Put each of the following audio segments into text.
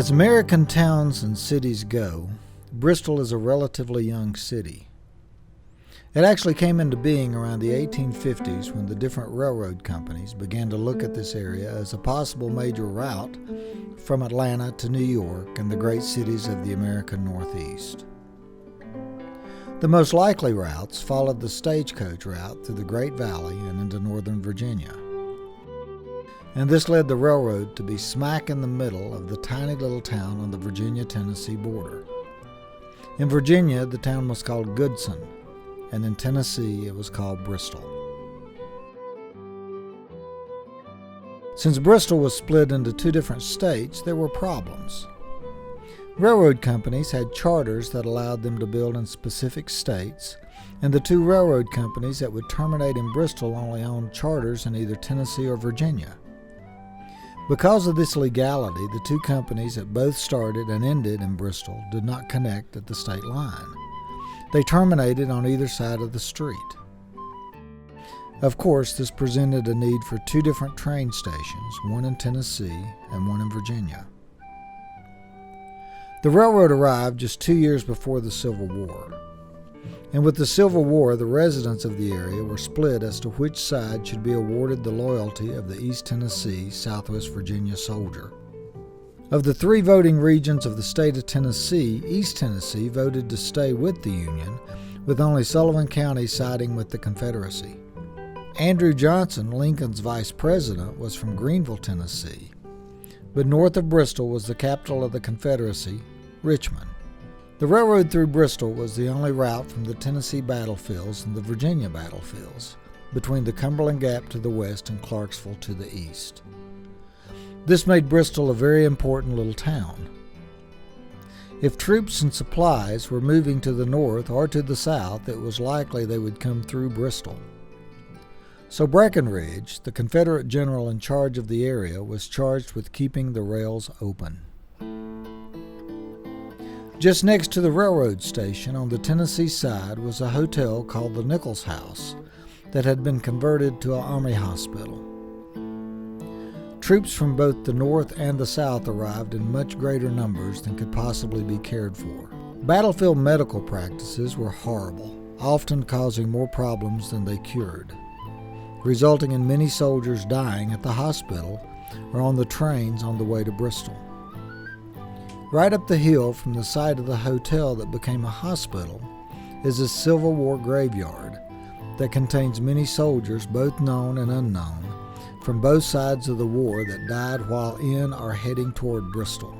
As American towns and cities go, Bristol is a relatively young city. It actually came into being around the 1850s when the different railroad companies began to look at this area as a possible major route from Atlanta to New York and the great cities of the American Northeast. The most likely routes followed the stagecoach route through the Great Valley and into northern Virginia. And this led the railroad to be smack in the middle of the tiny little town on the Virginia-Tennessee border. In Virginia, the town was called Goodson, and in Tennessee, it was called Bristol. Since Bristol was split into two different states, there were problems. Railroad companies had charters that allowed them to build in specific states, and the two railroad companies that would terminate in Bristol only owned charters in either Tennessee or Virginia. Because of this legality, the two companies that both started and ended in Bristol did not connect at the state line. They terminated on either side of the street. Of course, this presented a need for two different train stations, one in Tennessee and one in Virginia. The railroad arrived just 2 years before the Civil War. And with the Civil War, the residents of the area were split as to which side should be awarded the loyalty of the East Tennessee, Southwest Virginia soldier. Of the three voting regions of the state of Tennessee, East Tennessee voted to stay with the Union, with only Sullivan County siding with the Confederacy. Andrew Johnson, Lincoln's vice president, was from Greenville, Tennessee, but north of Bristol was the capital of the Confederacy, Richmond. The railroad through Bristol was the only route from the Tennessee battlefields and the Virginia battlefields, between the Cumberland Gap to the west and Clarksville to the east. This made Bristol a very important little town. If troops and supplies were moving to the north or to the south, it was likely they would come through Bristol. So Breckinridge, the Confederate general in charge of the area, was charged with keeping the rails open. Just next to the railroad station on the Tennessee side was a hotel called the Nichols House that had been converted to an army hospital. Troops from both the north and the south arrived in much greater numbers than could possibly be cared for. Battlefield medical practices were horrible, often causing more problems than they cured, resulting in many soldiers dying at the hospital or on the trains on the way to Bristol. Right up the hill from the site of the hotel that became a hospital is a Civil War graveyard that contains many soldiers, both known and unknown, from both sides of the war that died while in or heading toward Bristol.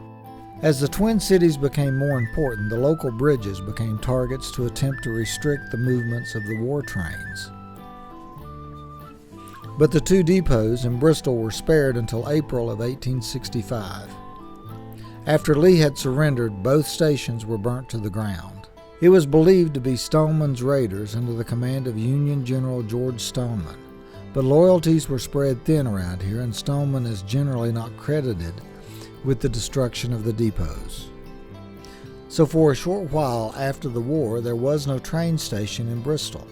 As the Twin Cities became more important, the local bridges became targets to attempt to restrict the movements of the war trains. But the two depots in Bristol were spared until April of 1865. After Lee had surrendered, both stations were burnt to the ground. It was believed to be Stoneman's raiders under the command of Union General George Stoneman, but loyalties were spread thin around here, and Stoneman is generally not credited with the destruction of the depots. So for a short while after the war, there was no train station in Bristol.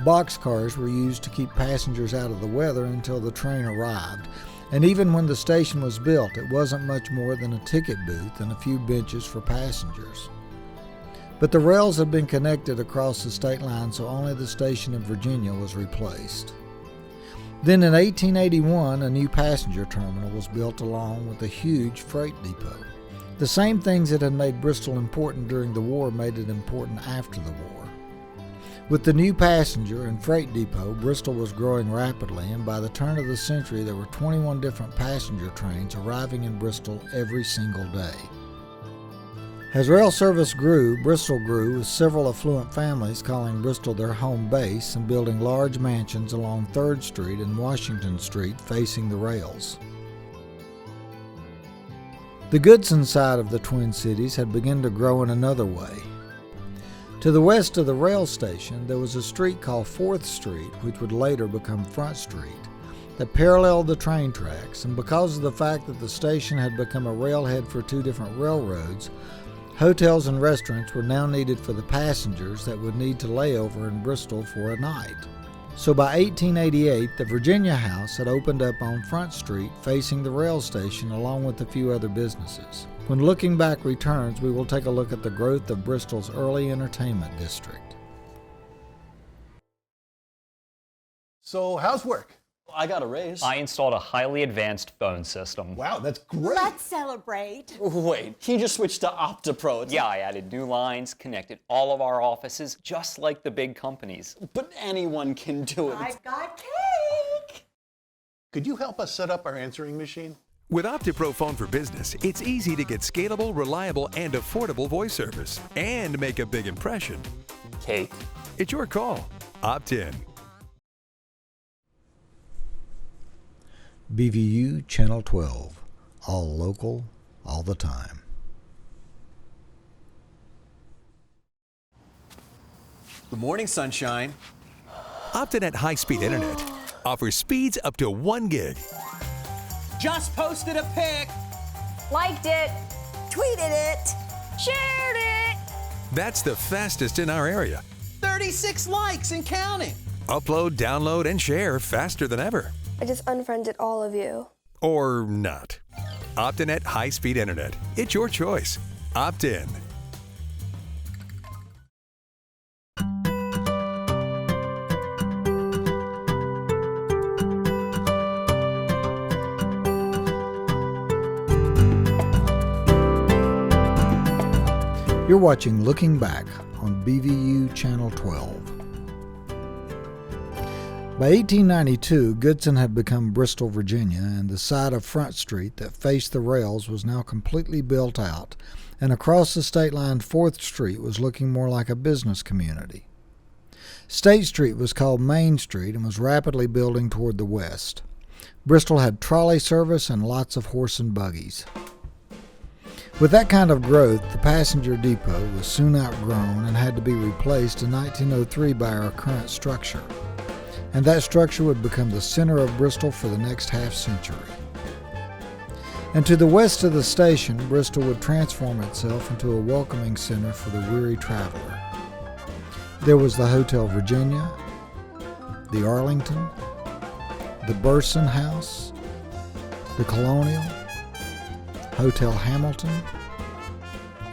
Boxcars were used to keep passengers out of the weather until the train arrived, and even when the station was built, it wasn't much more than a ticket booth and a few benches for passengers. But the rails had been connected across the state line, so only the station in Virginia was replaced. Then in 1881, a new passenger terminal was built along with a huge freight depot. The same things that had made Bristol important during the war made it important after the war. With the new passenger and freight depot, Bristol was growing rapidly, and by the turn of the century there were 21 different passenger trains arriving in Bristol every single day. As rail service grew, Bristol grew, with several affluent families calling Bristol their home base and building large mansions along 3rd Street and Washington Street facing the rails. The Goodson side of the Twin Cities had begun to grow in another way. To the west of the rail station, there was a street called 4th Street, which would later become Front Street, that paralleled the train tracks, and because of the fact that the station had become a railhead for two different railroads, hotels and restaurants were now needed for the passengers that would need to lay over in Bristol for a night. So by 1888, the Virginia House had opened up on Front Street facing the rail station along with a few other businesses. When Looking Back returns, we will take a look at the growth of Bristol's early entertainment district. So how's work? I got a raise. I installed a highly advanced phone system. Wow, that's great. Let's celebrate. Wait, he just switched to OptiPro. Yeah, I added new lines, connected all of our offices, just like the big companies. But anyone can do it. I've got cake. Could you help us set up our answering machine? With OptiPro Phone for Business, it's easy to get scalable, reliable, and affordable voice service and make a big impression. Cake. It's your call. Opt in. BVU Channel 12, all local, all the time. Good morning, sunshine. Optinet high-speed internet offers speeds up to 1 gig. Just posted a pic. Liked it. Tweeted it. Shared it. That's the fastest in our area. 36 likes and counting. Upload, download, and share faster than ever. I just unfriended all of you. Or not. Optinet high-speed internet. It's your choice. Opt in. You're watching Looking Back on BVU Channel 12. By 1892, Goodson had become Bristol, Virginia, and the side of Front Street that faced the rails was now completely built out, and across the state line 4th Street was looking more like a business community. State Street was called Main Street and was rapidly building toward the west. Bristol had trolley service and lots of horse and buggies. With that kind of growth, the passenger depot was soon outgrown and had to be replaced in 1903 by our current structure. And that structure would become the center of Bristol for the next half-century. And to the west of the station, Bristol would transform itself into a welcoming center for the weary traveler. There was the Hotel Virginia, the Arlington, the Burson House, the Colonial, Hotel Hamilton,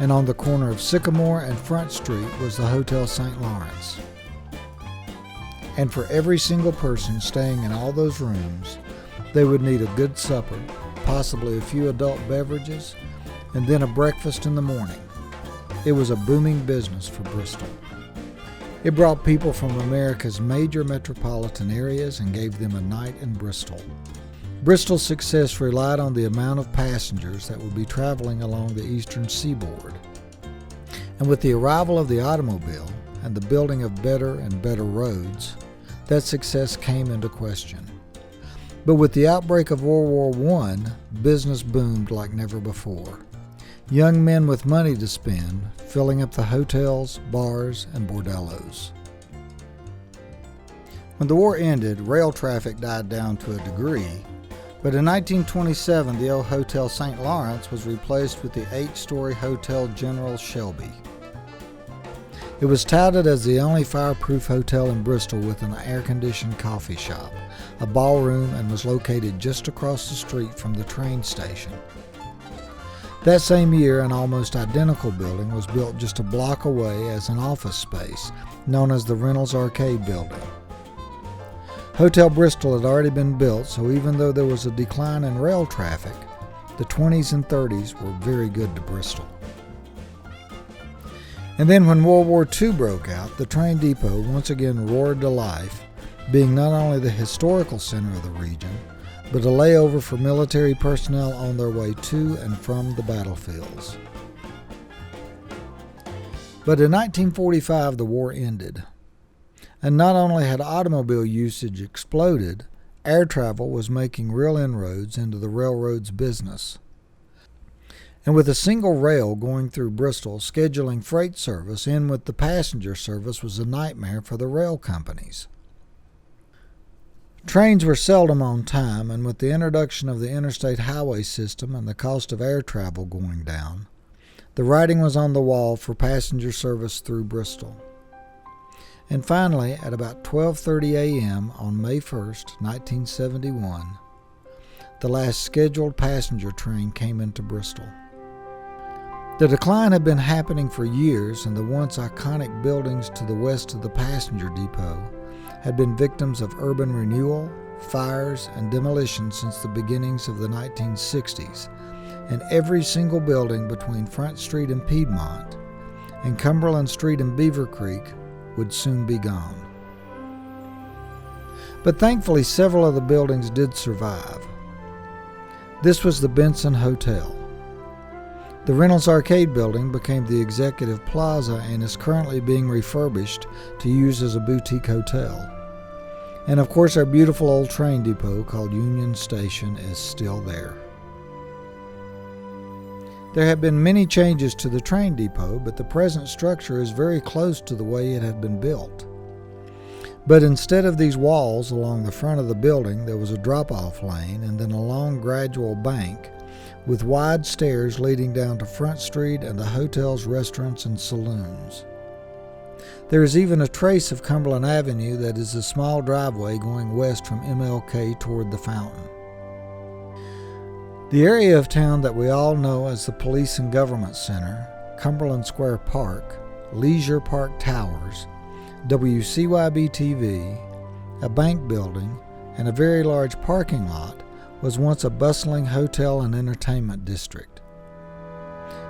and on the corner of Sycamore and Front Street was the Hotel St. Lawrence. And for every single person staying in all those rooms, they would need a good supper, possibly a few adult beverages, and then a breakfast in the morning. It was a booming business for Bristol. It brought people from America's major metropolitan areas and gave them a night in Bristol. Bristol's success relied on the amount of passengers that would be traveling along the eastern seaboard. And with the arrival of the automobile and the building of better and better roads, that success came into question. But with the outbreak of World War I, business boomed like never before. Young men with money to spend, filling up the hotels, bars, and bordellos. When the war ended, rail traffic died down to a degree, but in 1927 the old Hotel St. Lawrence was replaced with the 8-story Hotel General Shelby. It was touted as the only fireproof hotel in Bristol with an air-conditioned coffee shop, a ballroom, and was located just across the street from the train station. That same year, an almost identical building was built just a block away as an office space, known as the Reynolds Arcade Building. Hotel Bristol had already been built, so even though there was a decline in rail traffic, the 20s and 30s were very good to Bristol. And then when World War II broke out, the train depot once again roared to life, being not only the historical center of the region, but a layover for military personnel on their way to and from the battlefields. But in 1945, the war ended. And not only had automobile usage exploded, air travel was making real inroads into the railroad's business. And with a single rail going through Bristol, scheduling freight service in with the passenger service was a nightmare for the rail companies. Trains were seldom on time, and with the introduction of the interstate highway system and the cost of air travel going down, the writing was on the wall for passenger service through Bristol. And finally, at about 12:30 a.m. on May 1st, 1971, the last scheduled passenger train came into Bristol. The decline had been happening for years, and the once iconic buildings to the west of the passenger depot had been victims of urban renewal, fires, and demolition since the beginnings of the 1960s, and every single building between Front Street and Piedmont and Cumberland Street and Beaver Creek would soon be gone. But thankfully, several of the buildings did survive. This was the Benson Hotel. The Reynolds Arcade building became the Executive Plaza and is currently being refurbished to use as a boutique hotel. And of course, our beautiful old train depot called Union Station is still there. There have been many changes to the train depot, but the present structure is very close to the way it had been built. But instead of these walls along the front of the building, there was a drop-off lane and then a long gradual bank with wide stairs leading down to Front Street and the hotel's restaurants and saloons. There is even a trace of Cumberland Avenue that is a small driveway going west from MLK toward the fountain. The area of town that we all know as the Police and Government Center, Cumberland Square Park, Leisure Park Towers, WCYB-TV, a bank building, and a very large parking lot was once a bustling hotel and entertainment district.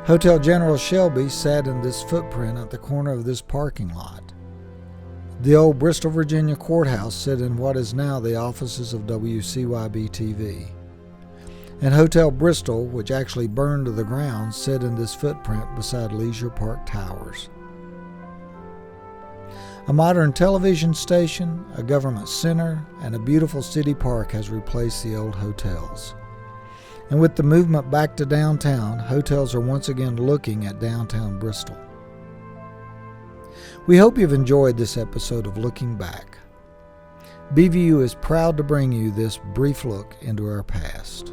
Hotel General Shelby sat in this footprint at the corner of this parking lot. The old Bristol, Virginia courthouse sit in what is now the offices of WCYB-TV. And Hotel Bristol, which actually burned to the ground, sit in this footprint beside Leisure Park Towers. A modern television station, a government center, and a beautiful city park has replaced the old hotels. And with the movement back to downtown, hotels are once again looking at downtown Bristol. We hope you've enjoyed this episode of Looking Back. BVU is proud to bring you this brief look into our past.